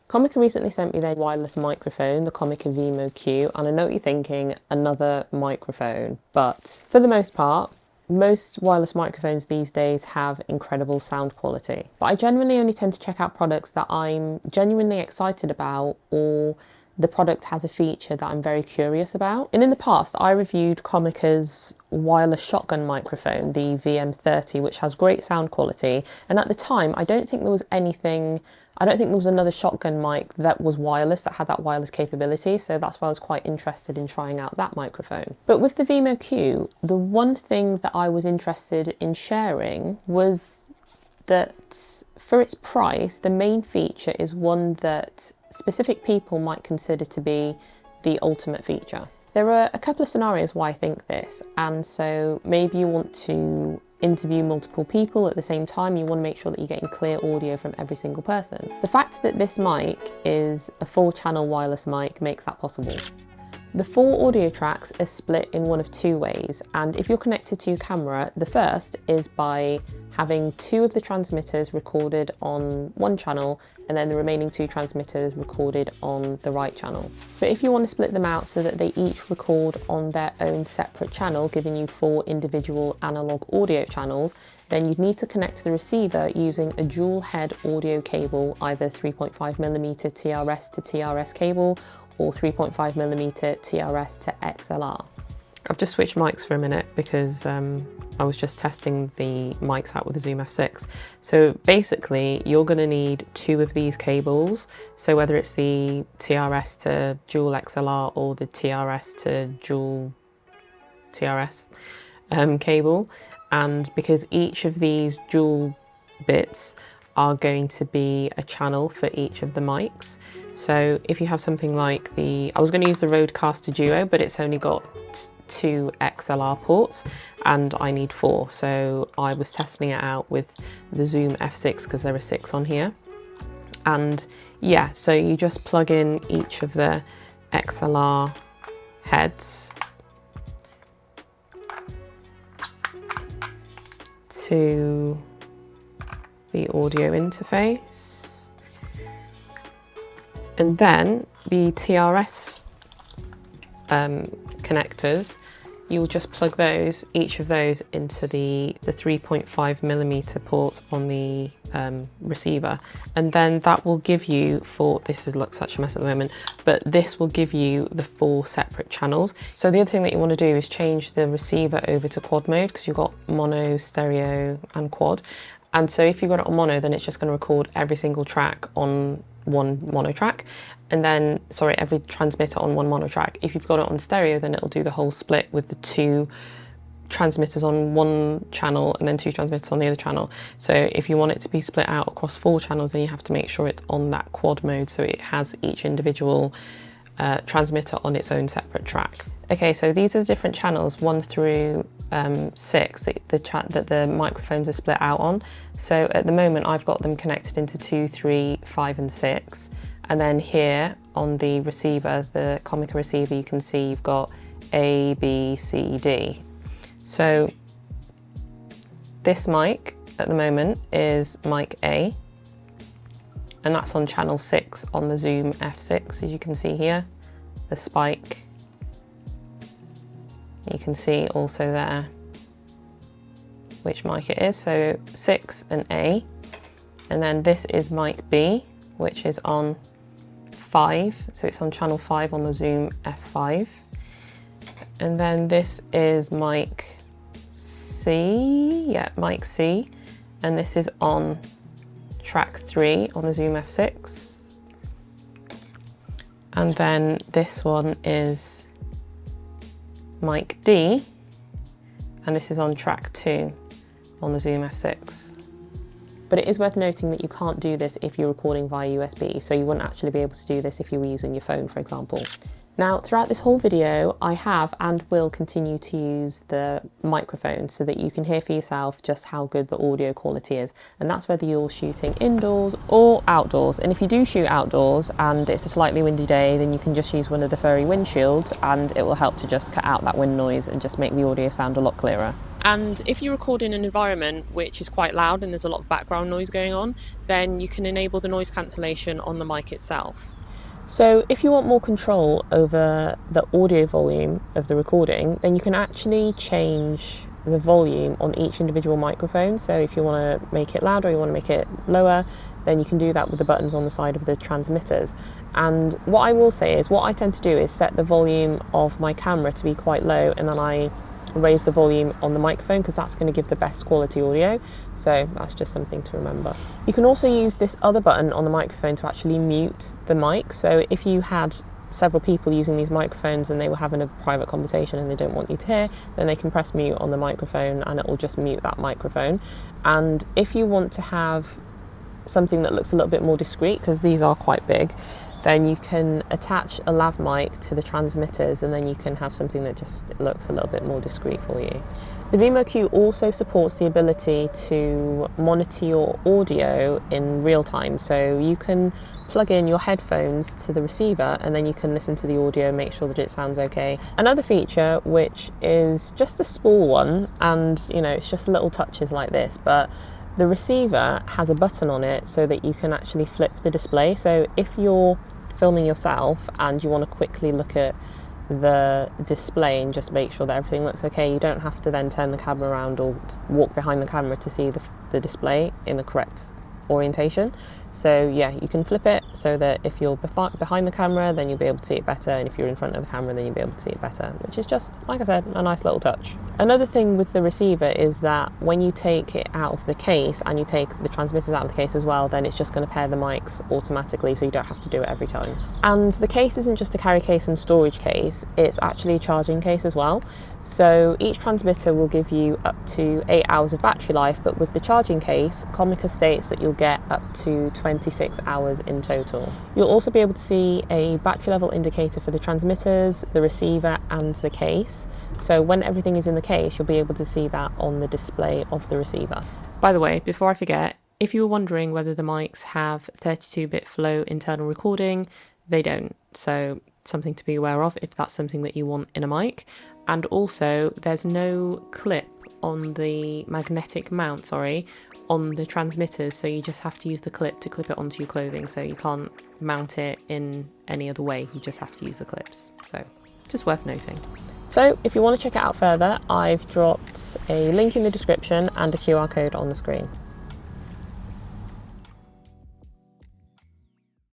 Comica recently sent me their wireless microphone, the Comica Vimo Q, and I know what you're thinking, another microphone, but for the most part, most wireless microphones these days have incredible sound quality. But I generally only tend to check out products that I'm genuinely excited about, or the product has a feature that I'm very curious about. And in the past, I reviewed Comica's wireless shotgun microphone, the VM30, which has great sound quality. And at the time, I don't think there was another shotgun mic that was wireless, that had that wireless capability. So that's why I was quite interested in trying out that microphone. But with the Vimo Q, the one thing that I was interested in sharing was that for its price, the main feature is one that specific people might consider to be the ultimate feature. There are a couple of scenarios why I think this, and so maybe you want to interview multiple people at the same time. You want to make sure that you're getting clear audio from every single person. The fact that this mic is a 4-channel wireless mic makes that possible. The 4 audio tracks are split in one of 2 ways, and if you're connected to your camera, the first is by having 2 of the transmitters recorded on one channel and then the remaining 2 transmitters recorded on the right channel. But if you want to split them out so that they each record on their own separate channel, giving you 4 individual analog audio channels, then you'd need to connect the receiver using a dual head audio cable, either 3.5mm TRS to TRS cable or 3.5mm TRS to XLR. I've just switched mics for a minute because I was just testing the mics out with the Zoom F6. So basically, you're going to need 2 of these cables. So whether it's the TRS to dual XLR or the TRS to dual TRS cable, and because each of these dual bits are going to be a channel for each of the mics. So if you have something like I was going to use the Rodecaster Duo, but it's only got 2 XLR ports and I need 4. So I was testing it out with the Zoom F6 because there are 6 on here. And yeah, so you just plug in each of the XLR heads to the audio interface, and then the TRS connectors, you'll just plug those, each of those, into the 3.5mm port on the receiver, and then that will give you this looks such a mess at the moment, but this will give you the 4 separate channels. So the other thing that you want to do is change the receiver over to quad mode, because you've got mono, stereo and quad. And so if you've got it on mono, then it's just going to record every single track on one mono track, and then, sorry, every transmitter on one mono track. If you've got it on stereo, then it'll do the whole split with the 2 transmitters on one channel and then 2 transmitters on the other channel. So if you want it to be split out across 4 channels, then you have to make sure it's on that quad mode, so it has each individual transmitter on its own separate track. Okay, so these are the different channels, 1 through 6, that the microphones are split out on. So at the moment I've got them connected into 2, 3, 5 and 6. And then here on the receiver, the Comica receiver, you can see you've got A, B, C, D. So this mic at the moment is mic A, and that's on channel 6 on the Zoom F6, as you can see here, the spike. You can see also there which mic it is, so 6 and A. And then this is mic B, which is on 5, so it's on channel 5 on the Zoom F5. And then this is mic C, yeah, mic C, and this is on track 3 on the Zoom F6. And then this one is mic D, and this is on track 2 on the Zoom F6. But it is worth noting that you can't do this if you're recording via USB, so you wouldn't actually be able to do this if you were using your phone, for example. Now, throughout this whole video, I have and will continue to use the microphone so that you can hear for yourself just how good the audio quality is. And that's whether you're shooting indoors or outdoors. And if you do shoot outdoors and it's a slightly windy day, then you can just use one of the furry windshields and it will help to just cut out that wind noise and just make the audio sound a lot clearer. And if you record in an environment which is quite loud and there's a lot of background noise going on, then you can enable the noise cancellation on the mic itself. So if you want more control over the audio volume of the recording, then you can actually change the volume on each individual microphone. So if you want to make it louder or you want to make it lower, then you can do that with the buttons on the side of the transmitters. And what I will say is, what I tend to do is set the volume of my camera to be quite low, and then I raise the volume on the microphone, because that's going to give the best quality audio. So that's just something to remember. You can also use this other button on the microphone to actually mute the mic. So if you had several people using these microphones and they were having a private conversation and they don't want you to hear, then they can press mute on the microphone and it will just mute that microphone. And if you want to have something that looks a little bit more discreet, because these are quite big, then you can attach a lav mic to the transmitters, and then you can have something that just looks a little bit more discreet for you. The Vimo Q also supports the ability to monitor your audio in real time. So you can plug in your headphones to the receiver and then you can listen to the audio, make sure that it sounds okay. Another feature, which is just a small one, and it's just little touches like this, but the receiver has a button on it so that you can actually flip the display. So if you're filming yourself and you want to quickly look at the display and just make sure that everything looks okay, you don't have to then turn the camera around or walk behind the camera to see the display in the correct orientation. So yeah, you can flip it so that if you're behind the camera, then you'll be able to see it better, and if you're in front of the camera, then you'll be able to see it better, which is just, like I said, a nice little touch. Another thing with the receiver is that when you take it out of the case and you take the transmitters out of the case as well, then it's just going to pair the mics automatically, so you don't have to do it every time. And the case isn't just a carry case and storage case, it's actually a charging case as well. So each transmitter will give you up to 8 hours of battery life, but with the charging case, Comica states that you'll get up to 26 hours in total. You'll also be able to see a battery level indicator for the transmitters, the receiver and the case. So when everything is in the case, you'll be able to see that on the display of the receiver. By the way, before I forget, if you were wondering whether the mics have 32-bit flow internal recording, they don't. So something to be aware of if that's something that you want in a mic. And also there's no clip on the magnetic mount, on the transmitters, so you just have to use the clip to clip it onto your clothing, so you can't mount it in any other way, you just have to use the clips. So just worth noting. So if you want to check it out further, I've dropped a link in the description and a QR code on the screen.